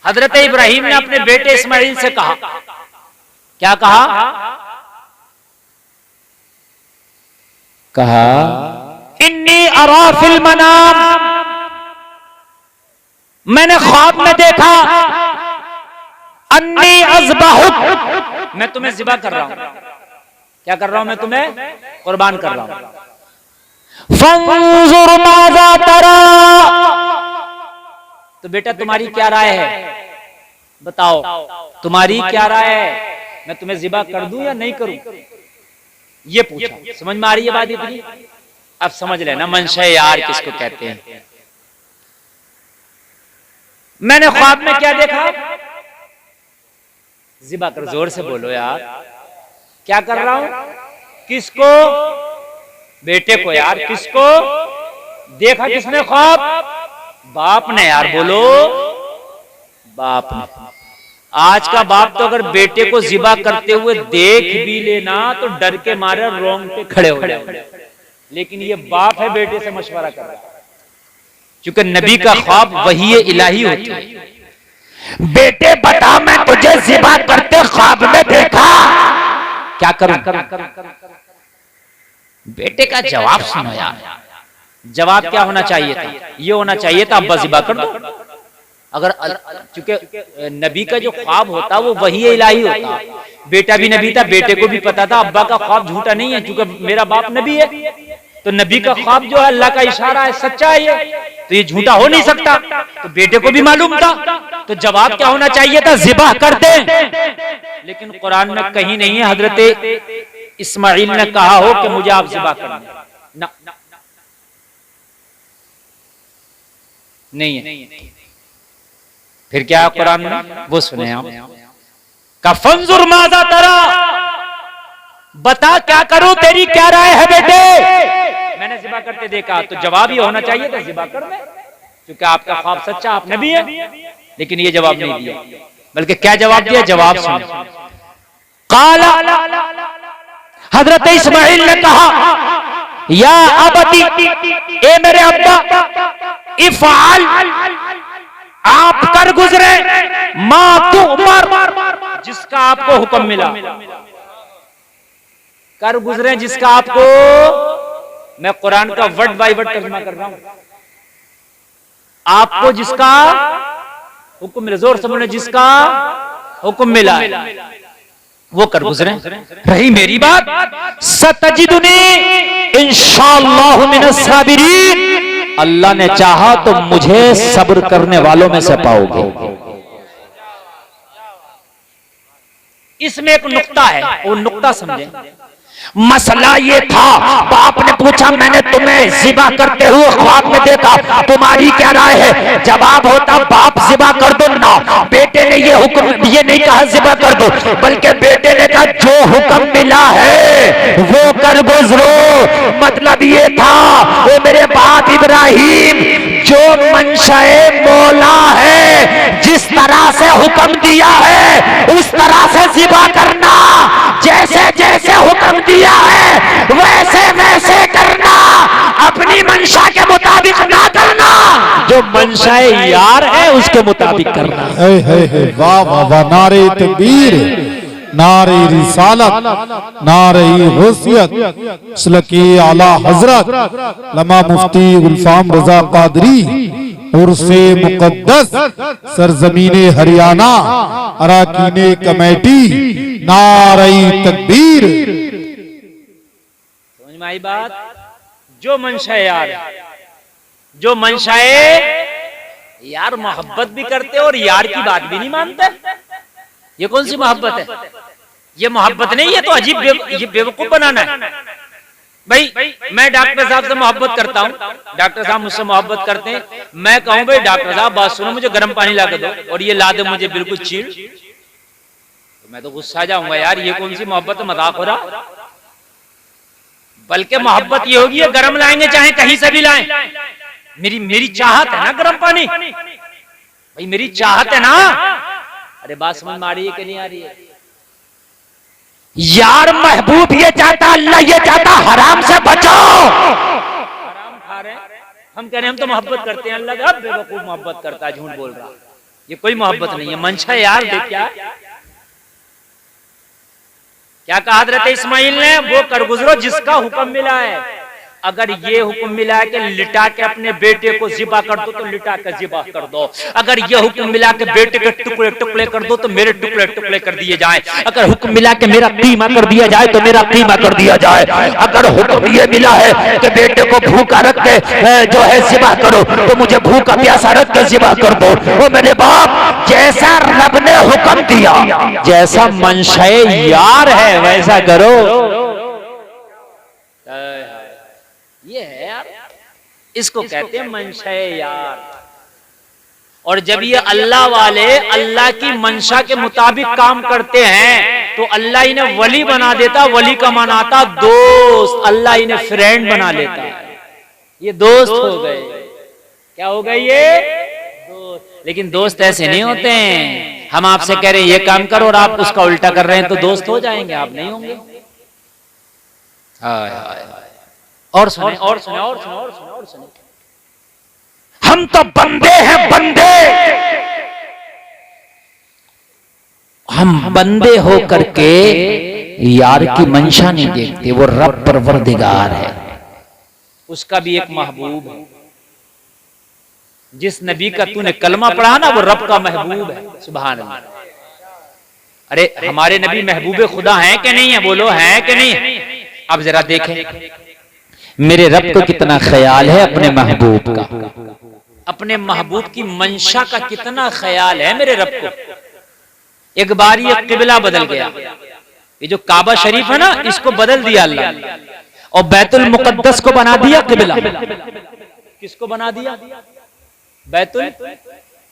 हजरत इब्राहिम ने अपने बेटे इस्माइल से कहा, क्या कहा इन्नी अरा फिल मनाम, मैंने ख्वाब में देखा, अन्नी अज़बहुक, मैं तुम्हें ज़िबा कर रहा हूं। क्या कर रहा हूं? मैं तुम्हें कुर्बान कर रहा हूं। फंजुर माज़ा तरा, तो बेटा तुम्हारी क्या राय है, बताओ तुम्हारी क्या राय है, मैं तुम्हें ज़िबा कर दूं या नहीं करूं? ये पूछा। समझ में आ रही है बात इतनी? अब समझ लेना मंशा यार किसको कहते हैं। मैंने ख्वाब में क्या देखा? ज़िबा कर, जोर से बोलो यार। क्या कर रहा हूं? किसको? बेटे को यार। किसको देखा? किसने ख्वाब? बाप ने यार। बोलो, बाप ने। आज का बाप तो अगर बेटे को ज़िबा करते हुए देख भी लेना तो डर के मारे रोंगटे खड़े हो जाए, लेकिन ये बाप है बेटे से मशवरा कर रहा है, क्योंकि नबी का ख्वाब वही इलाही होती है। बेटे बता, मैं तुझे ज़िबा करते ख्वाब में देखा, क्या करूं? बेटे का जवाब सुनो यार। जवाब क्या होना चाहिए था? ये होना चाहिए था अब्बा ज़िबा कर दो। अगर चूंकि नबी का जो ख्वाब होता वो वही इलाही होता, बेटा भी नबी था, बेटे को भी पता था अब्बा का ख्वाब झूठा नहीं है, क्योंकि मेरा बाप नबी है, तो नबी का ख्वाब जो है अल्लाह का इशारा है, सच्चा है ये, तो ये झूठा हो नहीं सकता। तो बेटे को भी मालूम था, तो जवाब क्या होना चाहिए था? ज़िबा कर दे। लेकिन कुरान में कहीं नहीं है हजरत इस्माइल ने कहा हो कि मुझे आप ज़िबा करना, ना, नहीं है। फिर क्या है कुरान में? वो सुने आप। का फंजुर माज़ा तरा, बता क्या करूं, तेरी क्या राय है बेटे? मैंने ज़िबा करते देखा, तो जवाब ये होना चाहिए था ज़िबा कर दे, क्योंकि आपका ख्वाब सच्चा, आप नबी है। लेकिन ये जवाब नहीं दिया, बल्कि क्या जवाब दिया? जवाब सुनो। काला, हजरत इस्माइल ने कहा, या अबती, ए मेरे अब्बा, इफ़ाल, आप कर गुजरे, मा तुअमर, जिसका आपको हुक्म मिला। कर गुजरे जिसका आपको, मैं कुरान का वर्ड बाय वर्ड तर्जुमा कर रहा हूं, आपको जिसका हुक्म मिला, जोर से बोले, जिसका हुक्म मिला वो कर गुजरे। रही मेरी बात, सतजिदुनी इंशाअल्लाहु मिनस साबिरीन, अल्लाह ने चाहा तो मुझे सब्र करने वालों में से पाओगे। इसमें एक नुक्ता है, वो नुक्ता समझें। मसला ये था, बाप ने पूछा, मैंने तुम्हें ज़िबा करते हुए ख्वाब में देखा, तुम्हारी क्या राय है? जवाब होता, बाप ज़िबा कर दो ना। बेटे ने ये हुक्म, ये नहीं कहा ज़िबा कर दो, बल्कि बेटे ने कहा जो हुक्म मिला है वो कर गुजरो। मतलब ये था, वो मेरे बाप इब्राहिम, जो मंशाए मौला है, जिस तरह से हुक्म दिया है उस तरह से ज़िबा करना, जैसे जैसे हुक्म दिया है वैसे वैसे करना, अपनी मंशा के मुताबिक ना करना, जो मंशाए यार है उसके मुताबिक करना। वाह वाह वाह, नारे तकबीर, नारे रिसालत, नारे गौसियत, सलकी आला हजरत लमा मुफ्ती गुलफाम रजा कादरी उर्से मुकद्दस सरजमीने हरियाणा अराकीने कमेटी, नारे तकबीर। समझ में आई बात? जो मंशा यार, जो मंशाए यार मोहब्बत भी करते और यार की बात भी नहीं मानते, ये कौन सी मोहब्बत है? ये मोहब्बत नहीं, ये तो अजीब ये बेवकूफ बनाना है। भाई मैं डॉक्टर साहब से मोहब्बत करता हूँ, डॉक्टर साहब मुझसे मोहब्बत करते हैं, मैं कहूँ भाई डॉक्टर साहब बात सुनो, मुझे गर्म पानी ला के दो, और ये ला दे मुझे बिल्कुल चीड़, तो मैं तो गुस्सा आ जाऊंगा, यार ये कौन सी मोहब्बत, मजाक हो रहा। बल्कि मोहब्बत ये होगी, ये गर्म लाएंगे चाहे कहीं से भी लाएं, मेरी चाहत है ना गर्म पानी, भाई मेरी चाहत है ना। अरे बात समझ में आ रही है कि नहीं आ रही है? यार महबूब ये चाहता, अल्लाह ये चाहता, हराम से बचो। हराम खा रहे हैं, हम कह रहे हैं हम तो मोहब्बत करते हैं, अल्लाह का बेवकूफ मोहब्बत करता है, झूठ बोल रहा। ये कोई मोहब्बत नहीं है। मंशा यार देख क्या कहा हज़रत इस्माइल ने, वो कर गुजरो जिसका हुक्म मिला है। अगर ये हुक्म मिला है कि लिटा के अपने बेटे को जिबा कर दो तो लिटा के जिबा कर दो। अगर ये हुक्म मिला के बेटे के टुकड़े टुकड़े कर दो तो मेरे टुकड़े टुकड़े कर दिए जाए। अगर हुक्म मिला के मेरा कीमा कर दिया जाए तो मेरा कीमा कर दिया जाए। अगर हुक्म ये मिला है कि बेटे को भूखा रख के जो है जिबा करो तो मुझे भूखा प्यासा रख के जिबा कर दो। वो मेरे बाप, जैसा रब ने हुक्म दिया, जैसा मंशे यार है वैसा करो। ये है यार, इसको कहते हैं मंशा यार। और जब ये अल्लाह वाले अल्लाह की मंशा के मुताबिक काम करते हैं तो अल्लाह इन्हें वली बना देता। वली का माना आता दोस्त, अल्लाह इन्हें फ्रेंड बना लेता। ये दोस्त हो गए। क्या हो गए ये दोस्त। लेकिन दोस्त ऐसे नहीं होते हैं। हम आपसे कह रहे हैं ये काम करो और आप उसका उल्टा कर रहे हैं तो दोस्त हो जाएंगे, आप नहीं होंगे। और सुने और सुने और सुने और सुने और सुने। हम तो बंदे हैं, बंदे। हम बंदे हो करके यार की मंशा नहीं देखते। वो रब परवरदिगार है, उसका भी एक महबूब है। जिस नबी का तूने कलमा पढ़ा ना वो रब का महबूब है। सुभान अल्लाह। अरे हमारे नबी महबूबे खुदा हैं कि नहीं है? बोलो हैं कि नहीं? अब जरा देखें मेरे रब को कितना ख्याल है अपने महबूब का, अपने महबूब की मंशा का कितना ख्याल है मेरे रब को। एक बार ये किबला बदल गया। ये जो काबा शरीफ है ना, इसको बदल दिया अल्लाह और बैतुल मुकद्दस को बना दिया किबला। किसको बना दिया? बैतुल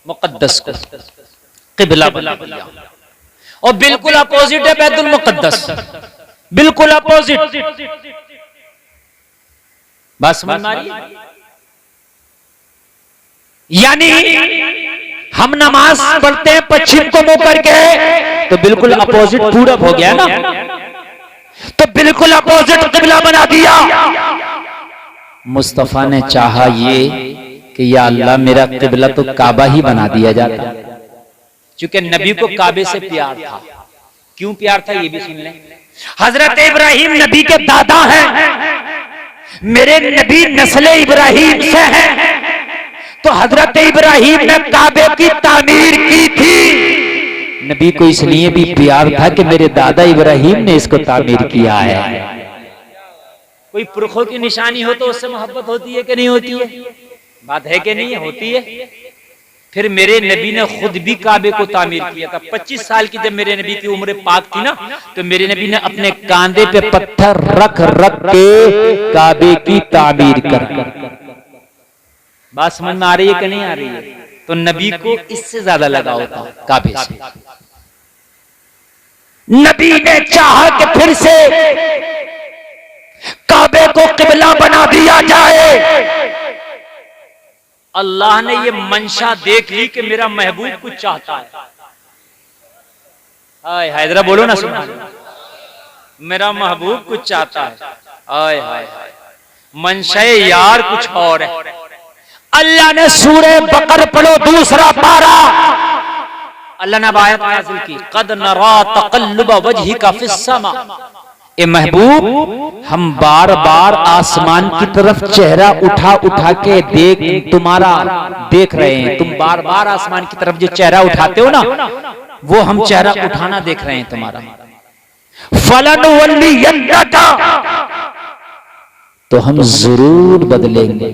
मुकद्दस को किबला बना दिया। और बिल्कुल अपोजिट है बैतुल मुकद्दस, बिल्कुल अपोजिट। बात समझ में आ रही है? यानी हम नमाज पढ़ते हैं पश्चिम को मुंह करके तो बिल्कुल अपोजिट पूरब हो गया ना, तो बिल्कुल अपोजिट किबला बना दिया। मुस्तफा ने चाहा ये कि या अल्लाह मेरा किबला तो काबा ही बना दिया जाता। क्योंकि नबी को काबे से प्यार था। क्यों प्यार था ये भी सुन लें। हजरत इब्राहिम नबी के दादा हैं, मेरे नबी नस्ले इब्राहिम से हैं। तो हजरत इब्राहिम ने काबे की तामीर की थी। नबी को इसलिए भी प्यार था कि मेरे दादा इब्राहिम ने इसको तामीर किया है। कोई पुरखों की निशानी हो तो उससे मोहब्बत होती है कि नहीं होती है? बात है कि नहीं होती है? फिर मेरे नबी ने खुद भी काबे को तामीर किया था। 25 साल की जब मेरे नबी की उम्र पाक थी ना, तो मेरे नबी ने अपने कांधे पे पत्थर रख रख के काबे की तामीर कर। बात समझ में आ रही है कि नहीं आ रही है? तो नबी को इससे ज्यादा लगाव था काबे से। नबी ने चाहा कि फिर से काबे को किबला बना दिया जाए। अल्लाह ने ये मंशा देख ली कि मेरा महबूब कुछ चाहता है। हाय हाय, जरा बोलो ना सुना। मेरा महबूब कुछ चाहता है। हाय हाय, मंशा यार कुछ और है। अल्लाह ने सूरे बकर पढ़ो दूसरा पारा। अल्लाह ने आयत नाज़िल की, कद नरा तक़ल्लुब वजहिका फिस्समा। ए महबूब, हम बार बार आसमान की तरफ चेहरा उठा उठा के तुम्हारा देख रहे हैं। तुम बार बार आसमान की तरफ जो चेहरा उठाते हो ना, वो हम चेहरा उठाना देख रहे हैं तुम्हारा। फलनुवल्लियन्नका, तो हम जरूर बदलेंगे।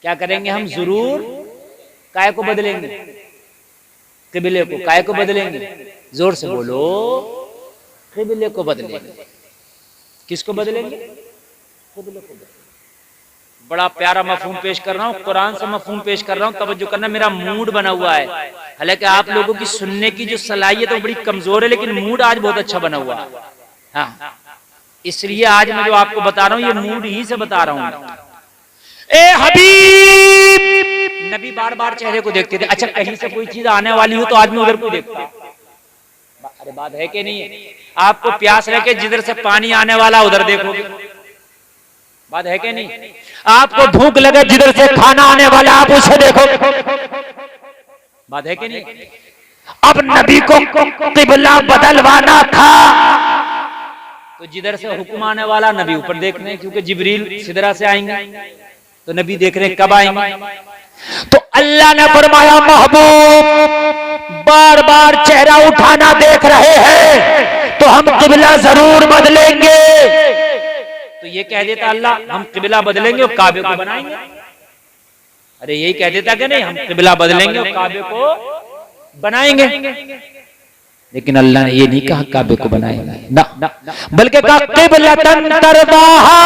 क्या करेंगे हम? जरूर काय को बदलेंगे? किबले को। काय को बदलेंगे? जोर से बोलो। किबले को बदलेंगे। किसको बदलेंगे? किबले को बदलेंगे। बड़ा प्यारा मफहूम पेश कर रहा हूँ, कुरान से मफहूम पेश कर रहा हूँ, तवज्जो करना। मेरा मूड बना हुआ है, हालांकि आप लोगों की सुनने की जो सलाहियत है बड़ी कमजोर है, लेकिन मूड आज बहुत अच्छा बना हुआ है। हाँ, इसलिए आज मैं जो आपको बता रहा हूँ ये मूड ही से बता रहा हूँ। ए हबीब, नबी बार बार चेहरे को देखते थे। अच्छा, कहीं से कोई चीज आने वाली हो तो आदमी उधर को देखता है। अरे बात है कि नहीं है? आपको प्यास लगे, जिधर से पानी आने वाला उधर देखोगे। बात है कि नहीं? आपको भूख लगे, जिधर से खाना आने वाला आप उसे देखोगे। बात है कि नहीं? अब नबी को किबला बदलवाना था तो जिधर से हुक्म आने वाला नबी ऊपर देखने, क्योंकि जिब्रील सिदरा से आएंगे तो नबी देख रहे कब आएंगे। तो अल्लाह ने फरमाया महबूब बार बार चेहरा उठाना देख रहे हैं तो हम किबला जरूर बदलेंगे। तो ये कह देता अल्लाह हम किबला बदलेंगे और काबे को बनाएंगे। अरे यही कह देता कि नहीं हम किबला बदलेंगे और काबे को बनाएंगे। लेकिन अल्लाह ने ये नहीं कहा काबे को बनाएंगे ना, बल्कि कहा किबलतन तरदाहा,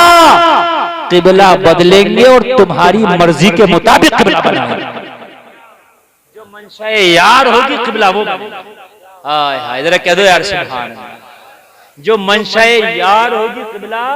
किबला बदलेंगे और तुम्हारी मर्जी के मुताबिक किबला बनाएंगे। जो मंशाए यार होगी किबला वो, हाय हाय जरा कह दो यार सुभान अल्लाह। जो मंशाए यार होगी किबला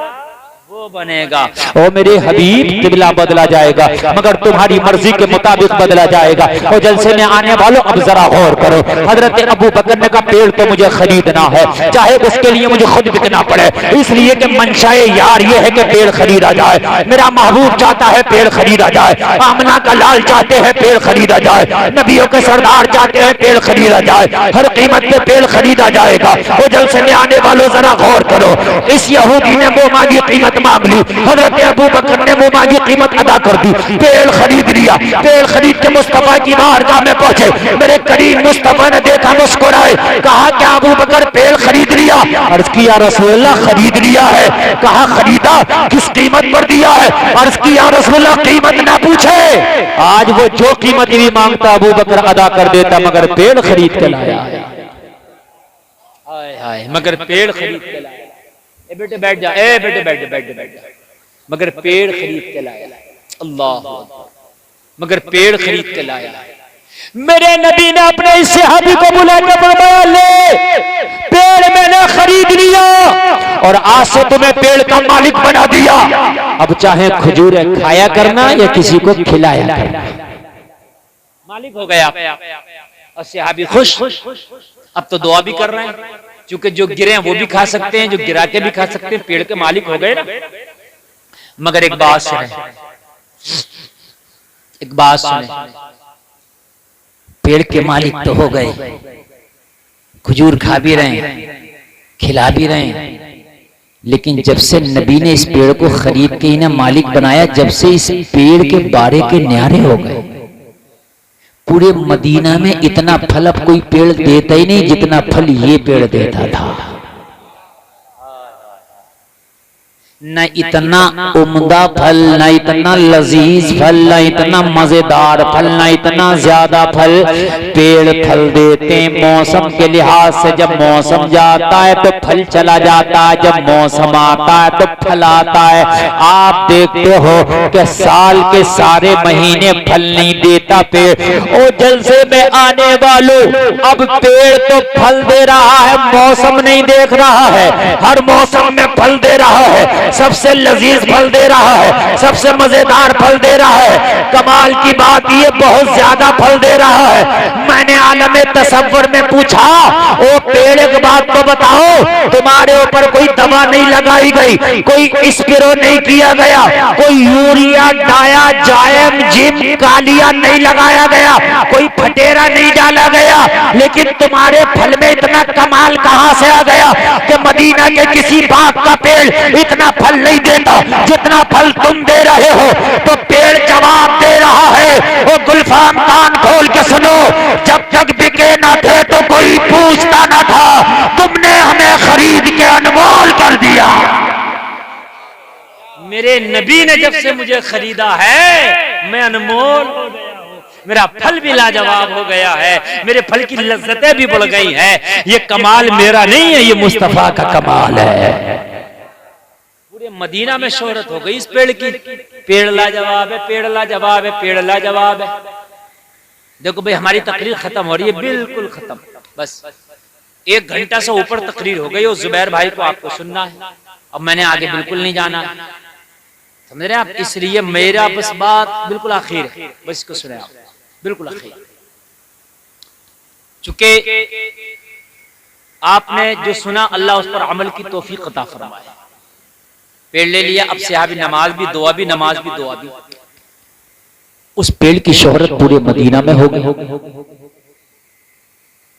वो बनेगा। ओ मेरे हबीब किबला बदला जाएगा मगर तुम्हारी मर्जी के मुताबिक बदला जाएगा। और जलसे में आने वालों अब जरा गौर करो, हजरत अबू बकर ने कहा पेड़ तो मुझे खरीदना है, चाहे उसके लिए मुझे खुद बिकना पड़े, इसलिए कि मंशाए यार ये है कि पेड़ खरीदा जाए। मेरा महबूब चाहता है पेड़ खरीदा जाए, आमना का लाल चाहते हैं पेड़ खरीदा जाए, नबियों के सरदार चाहते हैं पेड़ खरीदा जाए, हर कीमत पे पेड़ खरीदा जाएगा। वो जलसे में आने वालों जरा गौर करो, इस यहूदी ने वो मांगी कीमत मांग ली, हजरत अबू बकर ने वो मांगी कीमत अदा कर दी, पेड़ खरीद लिया। पेड़ खरीद के मुस्तफा की बारगाह में पहुंचे, मेरे करीम मुस्तफा ने देखा मुस्कुराए, कहा क्या अबू बकर पेड़ खरीद लिया? अर्ज किया रसूलुल्लाह खरीद लिया है। कहा खरीदा किस कीमत पर दिया है? अर्ज किया रसूलुल्लाह कीमत ना पूछे, आज वो जो कीमत भी मांगता अबू बकर अदा कर देता मगर पेड़ खरीद के लाया। हाय हाय मगर पेड़ खरीद के लाया। ए बेटे बैठ जा, ए बेटे बैठ जा, बैठ जा, बैठ जा, मगर पेड़ खरीद के लाया। अल्लाह, मगर पेड़ खरीद के लाया। मेरे नबी ने अपने इस सहाबी को बुलाकर फरमाया ले पेड़ मैंने खरीद लिया और आज से तुम्हें पेड़ का मालिक बना दिया। अब चाहे खजूरें खाया करना या किसी को खिलाया करना, मालिक हो गया। और सहाबी खुश, अब तो दुआ भी कर रहे हैं क्योंकि जो गिरे हैं वो भी खा सकते हैं, जो गिरा के भी खा सकते हैं, पेड़ के मालिक हो गए ना। मगर एक बात सुने, एक बात सुने, पेड़ के मालिक तो हो गए, खजूर खा भी रहे, खिला भी रहे, लेकिन जब से नबी ने इस पेड़ को खरीद के इन्हें मालिक बनाया, जब से इस पेड़ के बारे के न्यारे हो गए। पूरे मदीना में इतना फल अब कोई पेड़ देता ही नहीं जितना फल ये पेड़ देता था। न इतना उम्दा फल, न इतना लजीज फल, न इतना मजेदार फल, न इतना ज्यादा फल। पेड़ फल देते मौसम के लिहाज से, जब मौसम जाता है तो फल चला जाता है, जब मौसम आता है तो फल आता है। आप देखते हो कि साल के सारे महीने फल नहीं देता पेड़। और जलसे में आने वालों अब पेड़ तो फल दे रहा है, मौसम नहीं देख रहा है, हर मौसम में फल दे रहा है, सबसे लजीज फल दे रहा है, सबसे मजेदार फल दे रहा है। कमाल की बात ये बहुत ज्यादा फल दे रहा है। मैंने आलम तसव्वुर में पूछा, ओ पेड़ एक बात तो बताओ, तुम्हारे ऊपर कोई दवा नहीं लगाई गई, कोई स्प्रे नहीं किया गया, कोई यूरिया डाया जायम जिम कालिया नहीं लगाया गया, कोई फटेरा नहीं डाला गया, लेकिन तुम्हारे फल में इतना कमाल कहां से आ गया कि मदीना के किसी बाग का पेड़ इतना फल नहीं देता जितना फल तुम दे रहे हो। तो पेड़ जवाब दे रहा है, वो गुलफाम कान खोल के सुनो, जब तक बिके ना थे तो कोई पूछता ना था, तुमने हमें खरीद के अनमोल कर दिया। मेरे नबी ने जब से मुझे खरीदा है मैं अनमोल हो गया हूं, मेरा फल भी लाजवाब हो गया है, मेरे फल की लज्जतें भी बढ़ गई है। ये कमाल मेरा नहीं है, ये मुस्तफा का कमाल है। पूरे मदीना में शोहरत हो गई इस पेड़ की, पेड़ लाजवाब है, पेड़ लाजवाब है, पेड़ लाजवाब है। देखो भाई हमारी तकरीर खत्म हो रही है, बिल्कुल खत्म, बस 1 घंटा से ऊपर तकरीर हो गई और जुबैर भाई को आपको सुनना है, अब मैंने आगे बिल्कुल नहीं जाना, समझ रहे हैं आप। इसलिए मेरा बस बात बिल्कुल आखिर है, बस इसको सुने आप, बिल्कुल आखिर। चूंकि आपने जो सुना अल्लाह उस पर अमल की तौफीक अता फरमाए। पेड़ ले लिया, अब सहाबी नमाज भी दुआ भी, नमाज भी दुआ भी। उस पेड़ की शोहरत पूरे मदीना में हो गई।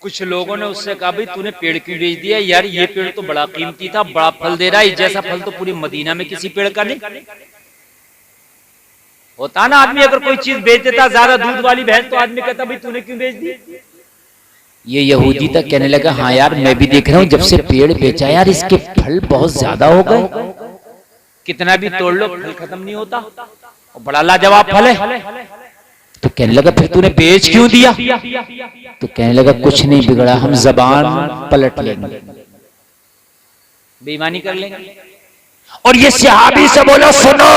कुछ लोगों ने उससे कहा भाई तूने पेड़ क्यों बेच दिया यार, ये पेड़ तो बड़ा कीमती था, बड़ा फल दे रहा है, जैसा फल तो पूरी मदीना में किसी पेड़ का नहीं होता ना। आदमी अगर कोई चीज बेच देता, ज्यादा दूध वाली भैंस, तो आदमी कहता भाई तूने क्यों बेच दी। ये यहूदी तक कहने लगा हाँ यार मैं भी देख रहा हूं, जब से पेड़ बेचा यार इसके फल बहुत ज्यादा हो गए, कितना भी तोड़ लो फल खत्म नहीं होता, और बड़ा लाजवाब फल है। तो कहने लगा फिर तूने बेच क्यों दिया। तो कहने लगा कुछ नहीं बिगड़ा, हम जबान पलट लेंगे, बेईमानी कर लेंगे। और ये सहाबी से बोलो सुनो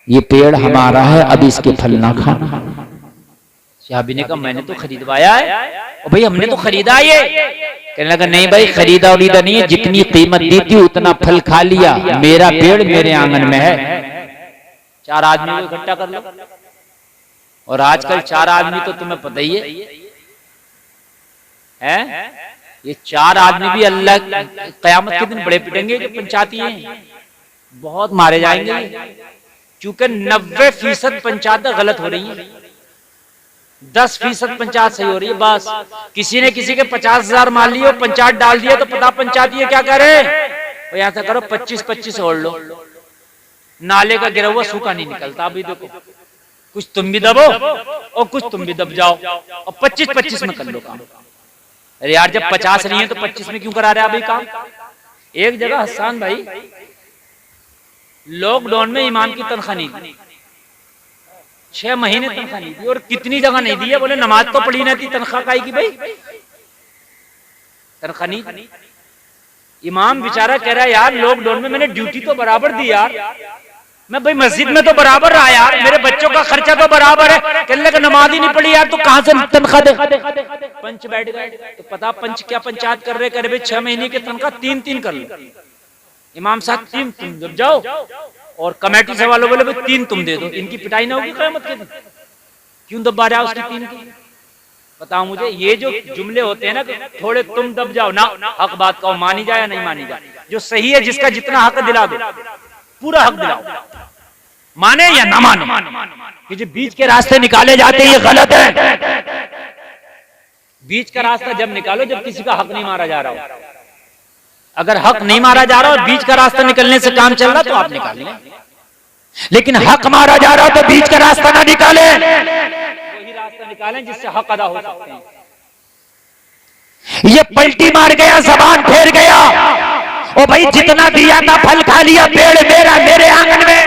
ये पेड़ हमारा है, अब इसके फल ना खाना। सहाबी ने कहा मैंने तो खरीदवाया है, और भाई हमने तो खरीदा ये। कहने लगा नहीं भाई खरीदा उरीदा नहीं है, जितनी कीमत दी थी उतना फल खा लिया, मेरा पेड़ मेरे आंगन में है, 4 आदमी को इकट्ठा कर लो। और आजकल 4 आदमी तो तुम्हें पता ही है? ये 4 आदमी भी अल्लाह कयामत के दिन बड़े पिटेंगे, जो पंचायती हैं बहुत मारे जाएंगे, क्योंकि 90% पंचायत गलत हो रही है, 10% पंचायत सही हो रही है। बस किसी ने किसी के 50,000 मान लिए, पंचायत डाल दिया, तो पता पंचायती है क्या करे, यहाँ से करो 25-25 ओढ़ लो, नाले का गिरा हुआ सूखा नहीं निकलता। अभी देखो कुछ तुम भी दबो और कुछ तुम भी दब जाओ, और 25-25 में कर लो काम। अरे यार जब 50 नहीं है तो 25 में क्यों करा रहे अभी काम। एक जगह हसन भाई लॉकडाउन में इमाम की तनख्वाह नहीं दी, 6 महीने तनख्वाह नहीं दी, और कितनी जगह नहीं दी है, बोले नमाज तो पढ़ी नहीं थी, तनख्वाह काई की भाई, तनख्वाह नहीं दी। इमाम बेचारा कह रहा है यार लॉकडाउन में मैंने ड्यूटी तो बराबर दी यार, मैं भाई मस्जिद में तो बराबर रहा यार, मेरे बच्चों का खर्चा तो बराबर है, कहने लगा नमाज ही नहीं पढ़ी यार तो कहां से तनख्वाह दे। पंच बैठ गए, तो पता पंच क्या पंचायत कर रहे, करे भाई 6 महीने की तनख्वाह 3-3 कर लो। इमाम साहब 3 तुम जब जाओ, और कमेटी से वालों बोले भाई 3 तुम दे दो, इनकी पिटाई ना होगी क़यामत के दिन, क्यों दबा रहा है उसकी 3 की। बताओ मुझे ये जो जुमले होते हैं ना कि थोड़े तुम दब जाओ ना, हक बात कहो, मानी जाए या नहीं मानी जाए, जो सही है जिसका जितना हक दिला दो, पूरा हक दिलाओ, माने या ना माने। कि जो बीच के रास्ते निकाले जाते हैं ये गलत है। बीच का रास्ता जब निकालो जब किसी का हक नहीं मारा जा रहा हो, अगर हक नहीं मारा जा रहा और बीच का रास्ता निकलने से काम चल रहा तो आप निकाल लें, लेकिन हक मारा जा रहा तो बीच का रास्ता ना निकाले, वही रास्ता निकालें जिससे हक अदा हो सकते हैं। ये पलटी मार गया, जबान फेर गया, ओ भाई जितना दिया था फल खा लिया, पेड़ मेरा मेरे आंगन में।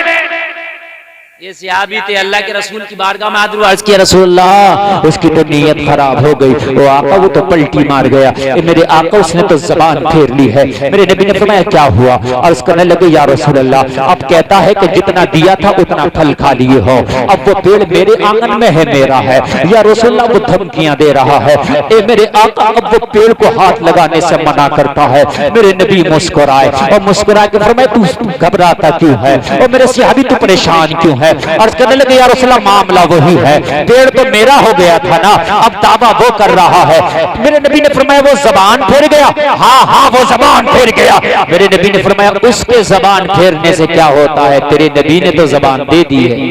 ये सहाबी थे, अल्लाह के रसूल की बारगाह में हाजिर अर्ज किया रसूलल्लाह उसकी तो नीयत खराब हो गई, ओ आका वो तो पलटी मार गया, मेरे आका उसने तो जबान फेर ली है। मेरे नबी ने फरमाया क्या हुआ, अर्ज करने लगे या रसूलल्लाह अब कहता है कि जितना दिया था उतना फल खा लिए हो, अब वो पेड़ मेरे आंगन में है, मेरा है, या रसूलल्लाह वो धमकियां दे रहा है, ए मेरे आका अब वो पेड़ को हाथ लगाने से मना करता है। मेरे नबी मुस्कुराए और मुस्कुरा के फरमाया तू घबराता क्यों है, और मेरे सहाबी तू परेशान क्यों है। अर्ज करने लगे या रसूलल्लाह मामला वही है, पेड़ तो मेरा हो गया था ना, अब दावा वो कर रहा है। मेरे नबी ने फरमाया वो जबान फेर गया, हाँ हाँ वो जबान फेर गया। मेरे नबी ने फरमाया उसके जबान फेरने से क्या होता है, तेरे नबी ने तो जबान दे दी है,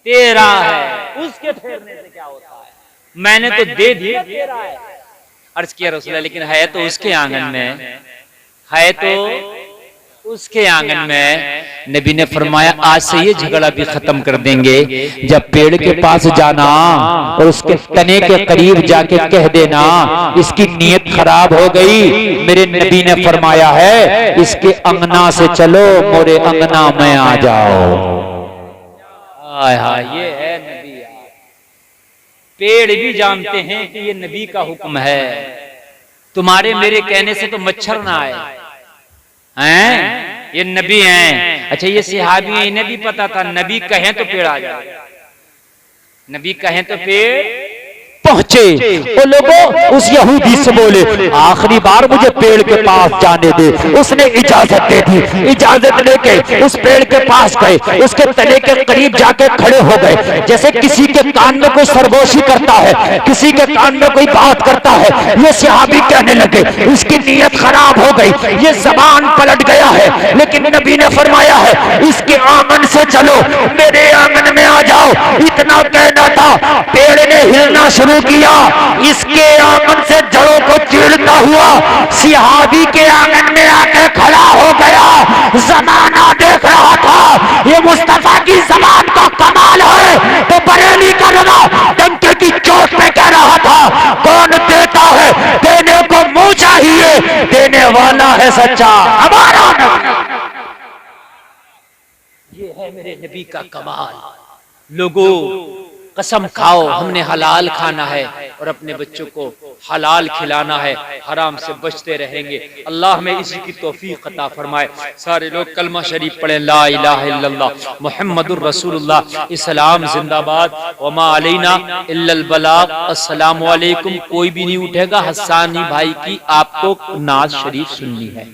तेरा है, उसके फेरने से क्या होता है, मैंने तो दे दी, तेरा है। अर्ज किया रसूलल्लाह लेकिन है तो उसके आंगन में, है तो उसके आंगन में। नबी ने फरमाया आज से ये झगड़ा भी खत्म कर देंगे, जब पेड़ के पास जाना और उसके तने के करीब जाके कह देना इसकी नीयत खराब हो गई, मेरे नबी ने फरमाया है इसके अंगना से चलो मोरे अंगना में आ जाओ। हाय हाय ये है नबी। पेड़ भी जानते हैं कि ये नबी का हुक्म है, तुम्हारे मेरे कहने से तो मच्छर ना आए, हैं ये नबी हैं। अच्छा ये सहाबी हैं, इन्हें भी पता था नबी कहें तो पेड़ आ जाए, नबी कहें तो पेड़ पहुंचे। वो लोगों उस यहूदी से बोले आखिरी बार मुझे पेड़ के पास जाने दे, उसने इजाजत दे दी, इजाजत लेके उस पेड़ के पास गए, उसके तले के करीब जाके खड़े हो गए, जैसे किसी के कान में कोई सरगोशी करता है, किसी के कान में कोई बात करता है। ये सहाबी कहने लगे इसकी नीयत खराब हो गई, ये जबान पलट गया है, लेकिन नबी ने फरमाया है इसके आंगन से चलो मेरे आंगन में आ जाओ। इतना कहना था, पेड़ ने हिलना चलना शुरू किया। इसके आंगन से जड़ों को चीरता हुआ सिहाबी के आंगन में आकर खड़ा हो गया। जमाना देख रहा था ये मुस्तफा की जबान का कमाल है, तो बरेली का रवा डंके की चोट पे कह रहा था कौन देता है, देने को मुंह चाहिए, देने वाला है सच्चा हमारा नबी। ये है मेरे नबी का कमाल। लोगों कसम खाओ, हमने हलाल खाना है और अपने बच्चों को हलाल खिलाना है, हराम से बचते रहेंगे। अल्लाह में इसी की तौफीक अता फरमाए। सारे लोग कलमा शरीफ पढ़े, ला इलाहा इल्लल्लाह मुहम्मदुर रसूलुल्लाह, इस्लाम जिंदाबाद, वमा अलैना इल्लल बलाग, अस्सलामु अलैकुम। कोई भी नहीं उठेगा, हस्सानी भाई की आपको नाज शरीफ सुननी है।